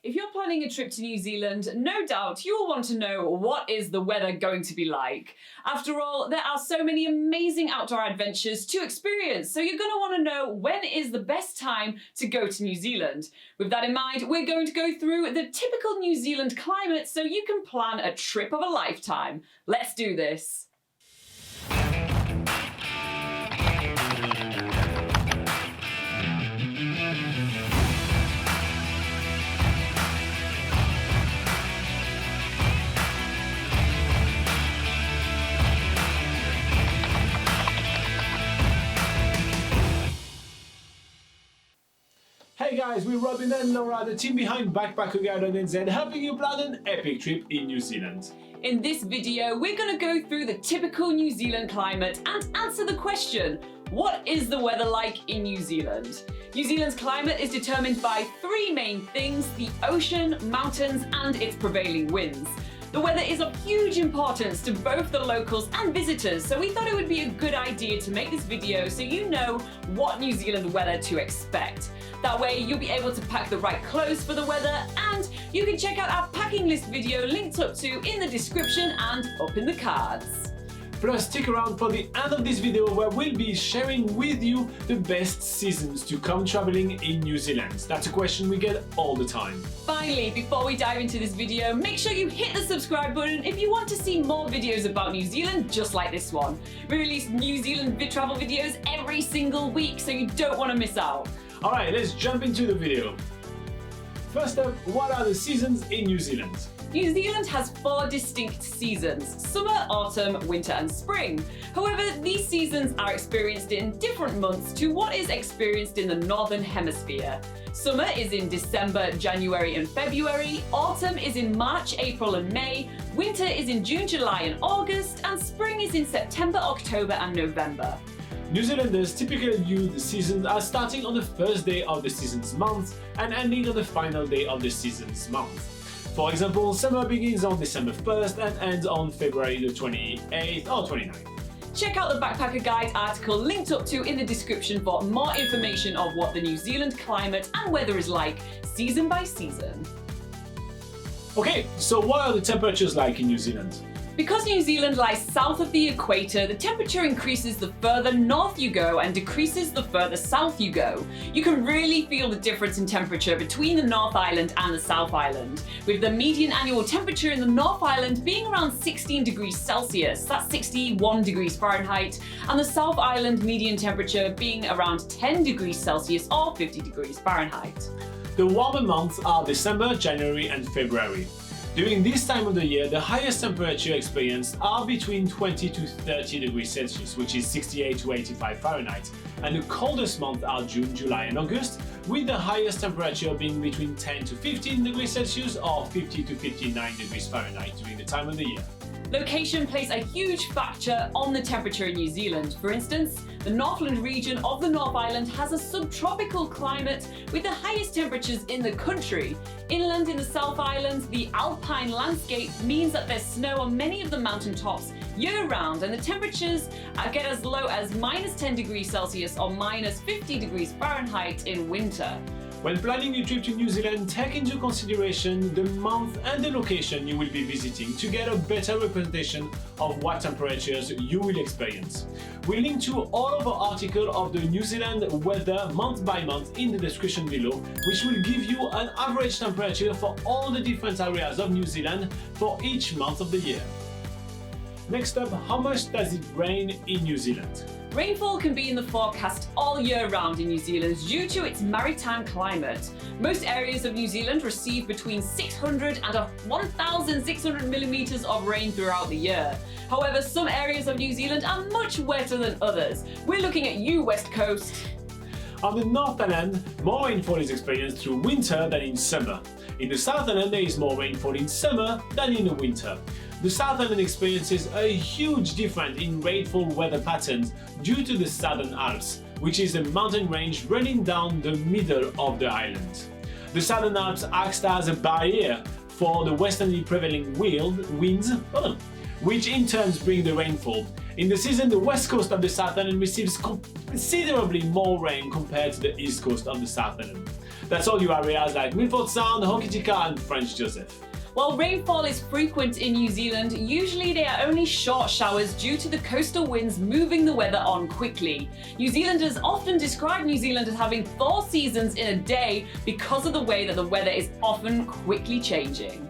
If you're planning a trip to New Zealand, no doubt you'll want to know what is the weather going to be like. After all, there are so many amazing outdoor adventures to experience, so you're going to want to know when is the best time to go to New Zealand. With that in mind, we're going to go through the typical New Zealand climate so you can plan a trip of a lifetime. Let's do this. Hey guys, we're Robin and Laura, the team behind BackpackerGuide.NZ, helping you plan an epic trip in New Zealand. In this video, we're going to go through the typical New Zealand climate and answer the question, what is the weather like in New Zealand? New Zealand's climate is determined by three main things: the ocean, mountains, and its prevailing winds. The weather is of huge importance to both the locals and visitors, so we thought it would be a good idea to make this video so you know what New Zealand weather to expect. That way you'll be able to pack the right clothes for the weather, and you can check out our packing list video linked up to in the description and up in the cards. Plus, stick around for the end of this video where we'll be sharing with you the best seasons to come traveling in New Zealand. That's a question we get all the time. Finally, before we dive into this video, make sure you hit the subscribe button if you want to see more videos about New Zealand just like this one. We release New Zealand travel videos every single week, so you don't want to miss out. Alright, let's jump into the video. First up, what are the seasons in New Zealand? New Zealand has four distinct seasons: summer, autumn, winter and spring. However, these seasons are experienced in different months to what is experienced in the Northern Hemisphere. Summer is in December, January and February, autumn is in March, April and May, winter is in June, July and August, and spring is in September, October and November. New Zealanders typically view the seasons as starting on the first day of the season's month and ending on the final day of the season's month. For example, summer begins on December 1st and ends on February the 28th or 29th. Check out the Backpacker Guide article linked up to in the description for more information of what the New Zealand climate and weather is like, season by season. Okay, so what are the temperatures like in New Zealand? Because New Zealand lies south of the equator, the temperature increases the further north you go and decreases the further south you go. You can really feel the difference in temperature between the North Island and the South Island, with the median annual temperature in the North Island being around 16 degrees Celsius, that's 61 degrees Fahrenheit, and the South Island median temperature being around 10 degrees Celsius or 50 degrees Fahrenheit. The warmer months are December, January and February. During this time of the year, the highest temperature experienced are between 20 to 30 degrees Celsius, which is 68 to 85 Fahrenheit, and the coldest months are June, July and August, with the highest temperature being between 10 to 15 degrees Celsius or 50 to 59 degrees Fahrenheit during the time of the year. Location plays a huge factor on the temperature in New Zealand. For instance, the Northland region of the North Island has a subtropical climate with the highest temperatures in the country. Inland in the South Island, the alpine landscape means that there's snow on many of the mountain tops year-round, and the temperatures get as low as minus 10 degrees Celsius or minus 50 degrees Fahrenheit in winter. When planning your trip to New Zealand, take into consideration the month and the location you will be visiting to get a better representation of what temperatures you will experience. We'll link to all of our article of the New Zealand weather month by month in the description below, which will give you an average temperature for all the different areas of New Zealand for each month of the year. Next up, how much does it rain in New Zealand? Rainfall can be in the forecast all year round in New Zealand due to its maritime climate. Most areas of New Zealand receive between 600 and 1,600 millimeters of rain throughout the year. However, some areas of New Zealand are much wetter than others. We're looking at you, West Coast. On the North Island, more rainfall is experienced through winter than in summer. In the South Island, there is more rainfall in summer than in the winter. The South Island experiences a huge difference in rainfall weather patterns due to the Southern Alps, which is a mountain range running down the middle of the island. The Southern Alps acts as a barrier for the westerly prevailing winds, which in turn bring the rainfall. In the season, the west coast of the South Island receives considerably more rain compared to the east coast of the South Island. That's all your areas like Milford Sound, Hokitika and French Joseph. While rainfall is frequent in New Zealand, usually they are only short showers due to the coastal winds moving the weather on quickly. New Zealanders often describe New Zealand as having 4 seasons in a day because of the way that the weather is often quickly changing.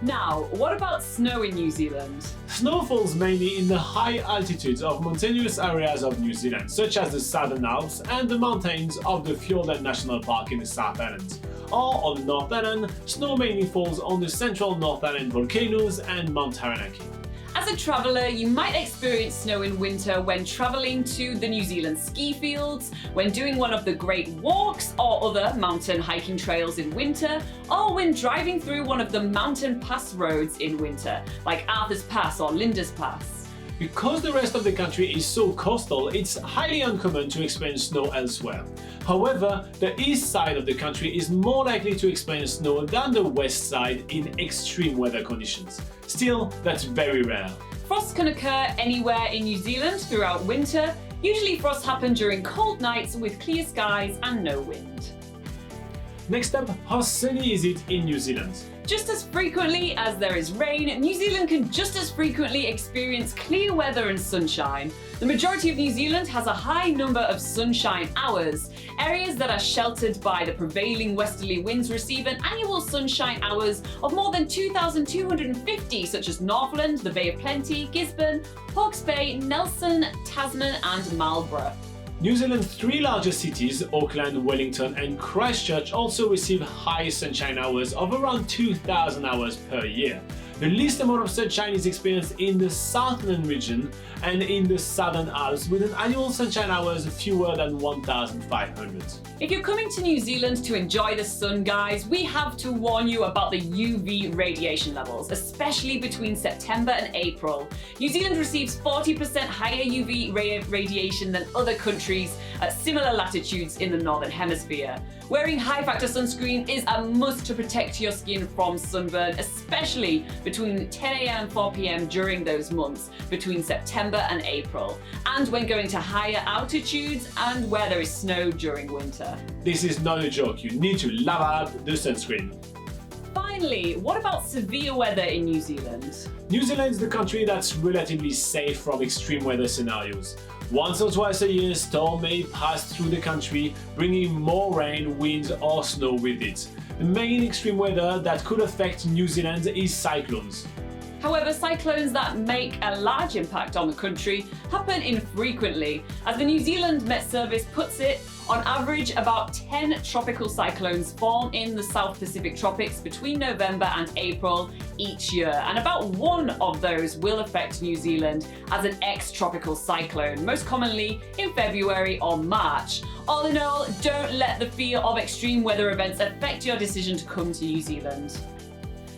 Now, what about snow in New Zealand? Snow falls mainly in the high altitudes of mountainous areas of New Zealand, such as the Southern Alps and the mountains of the Fjorden National Park in the South Island. Or on the North Island, snow mainly falls on the central North Island volcanoes and Mount Taranaki. As a traveller, you might experience snow in winter when travelling to the New Zealand ski fields, when doing one of the Great Walks or other mountain hiking trails in winter, or when driving through one of the mountain pass roads in winter, like Arthur's Pass or Linda's Pass. Because the rest of the country is so coastal, it's highly uncommon to experience snow elsewhere. However, the east side of the country is more likely to experience snow than the west side in extreme weather conditions. Still, that's very rare. Frosts can occur anywhere in New Zealand throughout winter. Usually frosts happen during cold nights with clear skies and no wind. Next up, how sunny is it in New Zealand? Just as frequently as there is rain, New Zealand can just as frequently experience clear weather and sunshine. The majority of New Zealand has a high number of sunshine hours. Areas that are sheltered by the prevailing westerly winds receive an annual sunshine hours of more than 2,250, such as Northland, the Bay of Plenty, Gisborne, Hawke's Bay, Nelson, Tasman and Marlborough. New Zealand's 3 largest cities, Auckland, Wellington and Christchurch, also receive high sunshine hours of around 2,000 hours per year. The least amount of sunshine is experienced in the southern region and in the Southern Alps, with an annual sunshine hours fewer than 1,500. If you're coming to New Zealand to enjoy the sun, guys, we have to warn you about the UV radiation levels, especially between September and April. New Zealand receives 40% higher UV radiation than other countries at similar latitudes in the Northern Hemisphere. Wearing high-factor sunscreen is a must to protect your skin from sunburn, especially between 10 AM and 4 PM during those months, between September and April, and when going to higher altitudes and where there is snow during winter. This is not a joke, you need to lave out the sunscreen. Finally, what about severe weather in New Zealand? New Zealand is the country that's relatively safe from extreme weather scenarios. Once or twice a year, storm may pass through the country, bringing more rain, wind or snow with it. The main extreme weather that could affect New Zealand is cyclones. However, cyclones that make a large impact on the country happen infrequently. As the New Zealand Met Service puts it, on average, about 10 tropical cyclones form in the South Pacific tropics between November and April each year, and about 1 of those will affect New Zealand as an ex-tropical cyclone, most commonly in February or March. All in all, don't let the fear of extreme weather events affect your decision to come to New Zealand.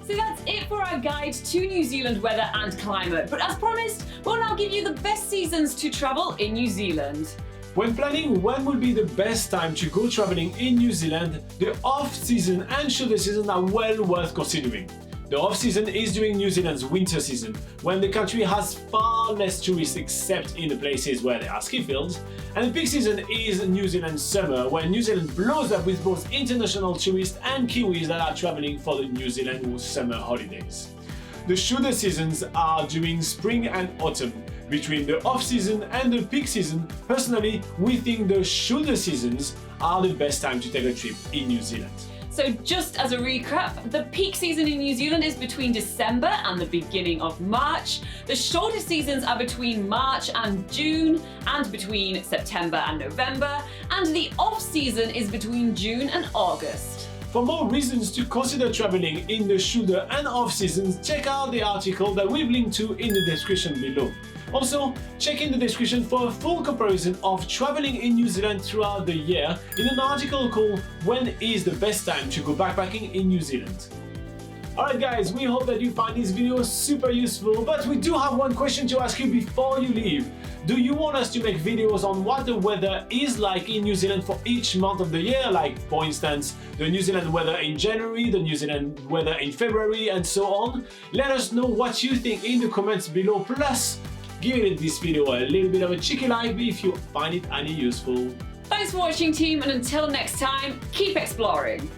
So that's it for our guide to New Zealand weather and climate, but as promised, we'll now give you the best seasons to travel in New Zealand. When planning when will be the best time to go traveling in New Zealand, the off-season and shoulder season are well worth considering. The off-season is during New Zealand's winter season, when the country has far less tourists except in the places where there are ski fields, and the peak season is New Zealand's summer, when New Zealand blows up with both international tourists and Kiwis that are traveling for the New Zealand summer holidays. The shoulder seasons are during spring and autumn. Between the off-season and the peak season, personally, we think the shoulder seasons are the best time to take a trip in New Zealand. So just as a recap, the peak season in New Zealand is between December and the beginning of March. The shorter seasons are between March and June and between September and November. And the off-season is between June and August. For more reasons to consider traveling in the shoulder and off seasons, check out the article that we've linked to in the description below. Also, check in the description for a full comparison of traveling in New Zealand throughout the year in an article called "When is the best time to go backpacking in New Zealand?" Alright guys, we hope that you find this video super useful, but we do have one question to ask you before you leave. Do you want us to make videos on what the weather is like in New Zealand for each month of the year, like for instance the New Zealand weather in January, the New Zealand weather in February and so on? Let us know what you think in the comments below, plus give this video a little bit of a cheeky like if you find it any useful. Thanks for watching, team, and until next time, keep exploring.